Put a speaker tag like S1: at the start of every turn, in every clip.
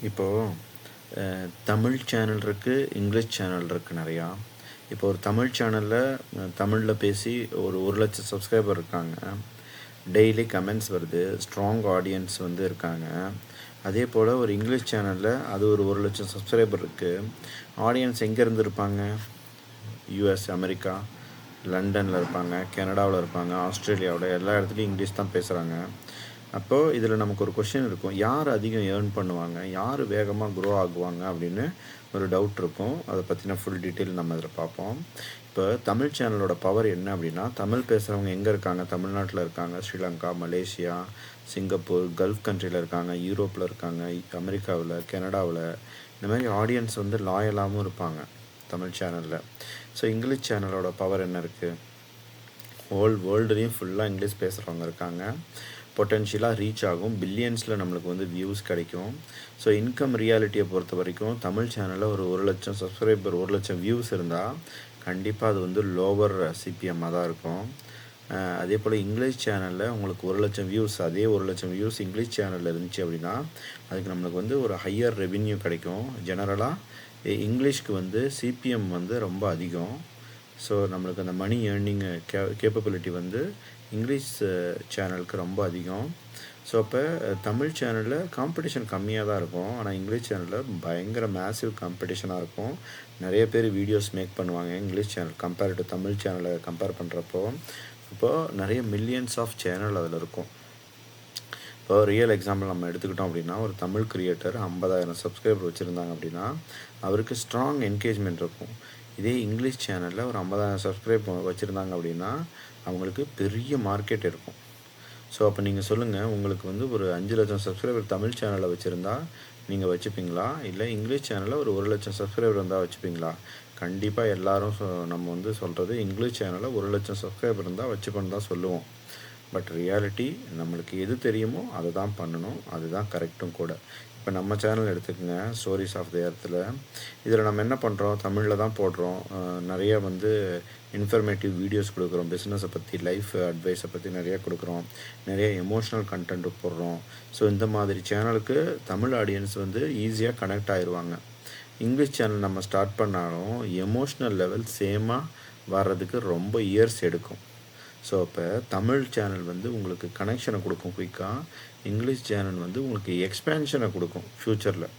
S1: இப்போது தமிழ் சேனல் இருக்குது, English channel இருக்குது நிறையா. இப்போ ஒரு தமிழ் சேனலில் தமிழில் பேசி ஒரு 1,00,000 சப்ஸ்கிரைபர் இருக்காங்க. டெய்லி கமெண்ட்ஸ் வருது, ஸ்ட்ராங் ஆடியன்ஸ் வந்து இருக்காங்க. அதே போல் ஒரு இங்கிலீஷ் சேனலில் அது ஒரு 1,00,000 சப்ஸ்கிரைபர் இருக்குது. ஆடியன்ஸ் எங்கேருந்து இருப்பாங்க? யூஎஸ், அமெரிக்கா, லண்டனில் இருப்பாங்க, கனடாவில் இருப்பாங்க, ஆஸ்திரேலியாவில், எல்லா இடத்துலையும் இங்கிலீஷ் தான் பேசுகிறாங்க. அப்போது இதில் நமக்கு ஒரு கொஷின் இருக்கும், யார் அதிகம் ஏர்ன் பண்ணுவாங்க, யார் வேகமாக க்ரோ ஆகுவாங்க அப்படின்னு ஒரு டவுட் இருக்கும். அதை பற்றின ஃபுல் டீட்டெயில் நம்ம இதில் பார்ப்போம். இப்போ தமிழ் சேனலோட பவர் என்ன அப்படின்னா, தமிழ் பேசுகிறவங்க எங்கே இருக்காங்க? தமிழ்நாட்டில் இருக்காங்க, ஸ்ரீலங்கா, மலேசியா, சிங்கப்பூர், கல்ஃப் கண்ட்ரியில் இருக்காங்க, யூரோப்பில் இருக்காங்க, அமெரிக்காவில், கனடாவில். இந்த மாதிரி ஆடியன்ஸ் வந்து லாயலாகவும் இருப்பாங்க தமிழ் சேனலில். ஸோ இங்கிலீஷ் சேனலோட பவர் என்ன இருக்குது? ஹோல் வேர்ல்டுலேயும் ஃபுல்லாக இங்கிலீஷ் பேசுகிறவங்க இருக்காங்க. பொட்டென்ஷியலாக ரீச் ஆகும், பில்லியன்ஸில் நம்மளுக்கு வந்து வியூஸ் கிடைக்கும். ஸோ இன்கம் ரியாலிட்டியை பொறுத்த வரைக்கும் தமிழ் சேனலில் ஒரு 1,00,000 சப்ஸ்கிரைபர், 1,00,000 வியூஸ் இருந்தால் கண்டிப்பாக அது வந்து லோவர் சிபிஎம்மாக தான் இருக்கும். அதே போல் இங்கிலீஷ் சேனலில் உங்களுக்கு 1,00,000 வியூஸ், அதே 1,00,000 வியூஸ் இங்கிலீஷ் சேனலில் இருந்துச்சு அப்படின்னா அதுக்கு நம்மளுக்கு வந்து ஒரு ஹையர் ரெவின்யூ கிடைக்கும். ஜெனரலாக இங்கிலீஷ்க்கு வந்து சிபிஎம் வந்து ரொம்ப அதிகம். ஸோ நம்மளுக்கு அந்த மணி ஏர்னிங் கேப்பபிலிட்டி வந்து இங்கிலீஷ் சேனலுக்கு ரொம்ப அதிகம். ஸோ அப்போ தமிழ் சேனலில் காம்படிஷன் கம்மியாக தான் இருக்கும், ஆனால் இங்கிலீஷ் சேனலில் பயங்கர மேசிவ் காம்படிஷனாக இருக்கும். நிறைய பேர் வீடியோஸ் மேக் பண்ணுவாங்க English channel compare to Tamil சேனலை கம்பேர் பண்ணுறப்போ. இப்போது நிறைய மில்லியன்ஸ் ஆஃப் சேனல் அதில் இருக்கும். இப்போ ரியல் எக்ஸாம்பிள் நம்ம எடுத்துக்கிட்டோம் அப்படின்னா, ஒரு தமிழ் கிரியேட்டர் 50,000 சப்ஸ்கிரைபர் வச்சுருந்தாங்க அப்படின்னா அவருக்கு ஸ்ட்ராங் என்கேஜ்மெண்ட் இருக்கும். இதே இங்கிலீஷ் சேனலில் ஒரு 50,000 சப்ஸ்கிரைப் வச்சுருந்தாங்க அப்படின்னா அவங்களுக்கு பெரிய மார்க்கெட் இருக்கும். ஸோ அப்போ நீங்கள் சொல்லுங்கள், உங்களுக்கு வந்து ஒரு 5,00,000 சப்ஸ்கிரைபர் தமிழ் சேனலில் வச்சுருந்தா நீங்கள் வச்சுப்பீங்களா? இல்லை இங்கிலீஷ் சேனலில் ஒரு 1,00,000 சப்ஸ்கிரைபர் இருந்தால் வச்சுப்பீங்களா? கண்டிப்பாக எல்லோரும் நம்ம வந்து சொல்கிறது இங்கிலீஷ் சேனலில் 1,00,000 சப்ஸ்கிரைபர் இருந்தால் வச்சுப்பேன்னு தான் சொல்லுவோம். பட் ரியாலிட்டி நம்மளுக்கு எது தெரியுமோ அதை தான் பண்ணணும், அதுதான் கரெக்டும் கூட. இப்போ நம்ம சேனல் எடுத்துக்கோங்க, ஸ்டோரிஸ் ஆஃப் த எர்த்தில். இதில் நம்ம என்ன பண்ணுறோம்? தமிழில் தான் போடுறோம். நிறைய வந்து இன்ஃபர்மேட்டிவ் வீடியோஸ் கொடுக்குறோம், பிஸ்னஸை பற்றி, லைஃப் அட்வைஸை பற்றி நிறையா கொடுக்குறோம், நிறைய எமோஷ்னல் கண்டென்ட் போடுறோம். ஸோ இந்த மாதிரி சேனலுக்கு தமிழ் ஆடியன்ஸ் வந்து ஈஸியாக கனெக்ட் ஆயிடுவாங்க. இங்கிலீஷ் சேனல் நம்ம ஸ்டார்ட் பண்ணாலும் எமோஷ்னல் லெவல் சேமாக வர்றதுக்கு ரொம்ப இயர்ஸ் எடுக்கும். ஸோ அப்போ தமிழ் சேனல் வந்து உங்களுக்கு கனெக்ஷனை கொடுக்கும் குயிக்காக, இங்கிலீஷ் சேனல் வந்து உங்களுக்கு எக்ஸ்பேன்ஷனை கொடுக்கும் ஃப்யூச்சரில்.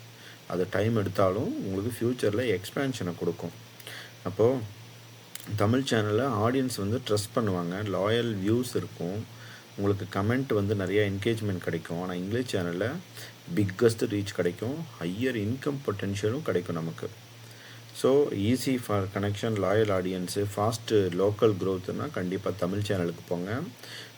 S1: அது டைம் எடுத்தாலும் உங்களுக்கு ஃப்யூச்சரில் எக்ஸ்பேன்ஷனை கொடுக்கும். அப்போது தமிழ் சேனலில் ஆடியன்ஸ் வந்து ட்ரஸ்ட் பண்ணுவாங்க, லாயல் வியூஸ் இருக்கும், உங்களுக்கு கமெண்ட் வந்து நிறையா என்கேஜ்மெண்ட் கிடைக்கும். ஆனால் இங்கிலீஷ் சேனலில் பிக்கஸ்ட் ரீச் கிடைக்கும், ஹையர் இன்கம் பொட்டென்ஷியலும் கிடைக்கும் நமக்கு. So easy for connection, loyal audience, fast local க்ரோத்துனால் கண்டிப்பாக தமிழ் சேனலுக்கு போங்க.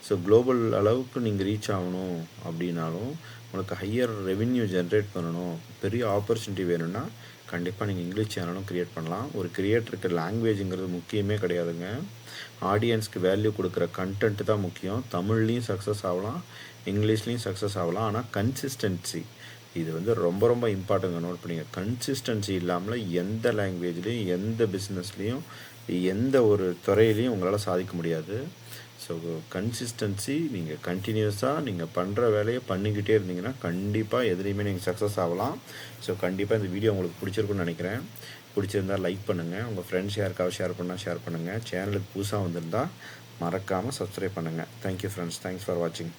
S1: ஸோ குளோபல் அளவுக்கு நீங்கள் ரீச் ஆகணும் அப்படின்னாலும், உங்களுக்கு ஹையர் ரெவின்யூ ஜென்ரேட் பண்ணணும், பெரிய ஆப்பர்ச்சுனிட்டி வேணும்னா கண்டிப்பாக நீங்கள் இங்கிலீஷ் சேனலும் க்ரியேட் பண்ணலாம். ஒரு க்ரியேட்டருக்கு லாங்குவேஜுங்கிறது முக்கியமே கிடையாதுங்க. ஆடியன்ஸ்க்கு வேல்யூ கொடுக்குற கண்டென்ட்டு தான் முக்கியம். தமிழ்லேயும் சக்ஸஸ் ஆகலாம், இங்கிலீஷ்லேயும் சக்ஸஸ் ஆகலாம், ஆனால் கன்சிஸ்டன்சி இது வந்து ரொம்ப ரொம்ப இம்பார்ட்டன்ட். நோட் பண்ணிங்க, கன்சிஸ்டன்சி இல்லாமல் எந்த லாங்குவேஜ்லேயும், எந்த பிஸ்னஸ்லேயும், எந்த ஒரு துறையிலையும் உங்களால் சாதிக்க முடியாது. ஸோ கன்சிஸ்டன்சி, நீங்கள் கண்டினியூஸாக நீங்கள் பண்ணுற வேலையை பண்ணிக்கிட்டே இருந்தீங்கன்னா கண்டிப்பாக எதுலேயுமே நீங்கள் சக்ஸஸ் ஆகலாம். ஸோ கண்டிப்பாக இந்த வீடியோ உங்களுக்கு பிடிச்சிருக்குன்னு நினைக்கிறேன். பிடிச்சிருந்தால் லைக் பண்ணுங்கள், உங்கள் ஃப்ரெண்ட்ஸ் யாருக்காவது ஷேர் பண்ணால் ஷேர் பண்ணுங்கள். சேனலுக்கு புதுசாக வந்திருந்தால் மறக்காமல் சப்ஸ்கிரைப் பண்ணுங்கள். தேங்க்யூ ஃப்ரெண்ட்ஸ், தேங்க்ஸ் ஃபார் வாட்சிங்.